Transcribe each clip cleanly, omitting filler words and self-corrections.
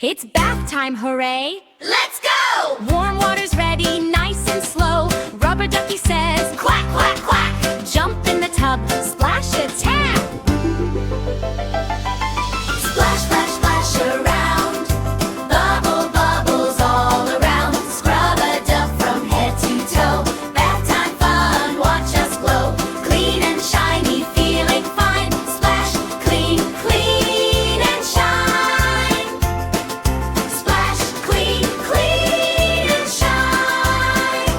It's bath time, hooray! Let's go! Warm water's ready, nice and slow. Rubber ducky says, Quack, quack, quack! jump in the tub, splash a tap. Splash, splash, splash around. Bubble, bubbles all around. Scrub a dub from head to toe. Bath time fun, watch us glow. Clean and shiny, feeling fine. Splash, clean, clean and shine. Splash, clean, clean and shine.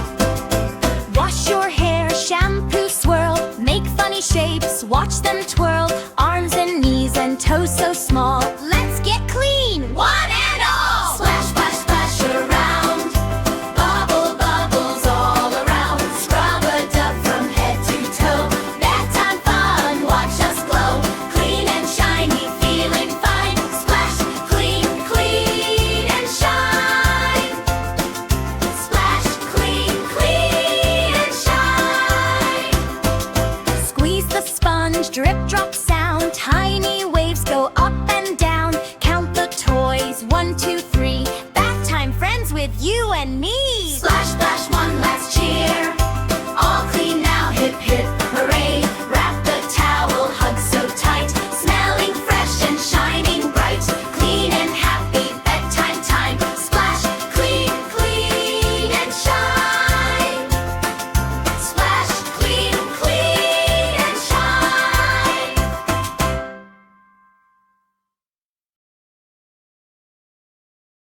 Wash your hair, shampoo swirl. Make funny shapes, watch them twirl. Arms and knees and toes so small. Let's get clean! One and all! Splash, splash, splash around. Bubble, bubbles all around. Scrub a dub from head to toe. Bath time fun, watch us glow. Clean and shiny, feeling fine. Splash, clean, clean and shine. Splash, clean, clean and shine. Squeeze the sponge, drip drop sound. Tiny waves go up and down.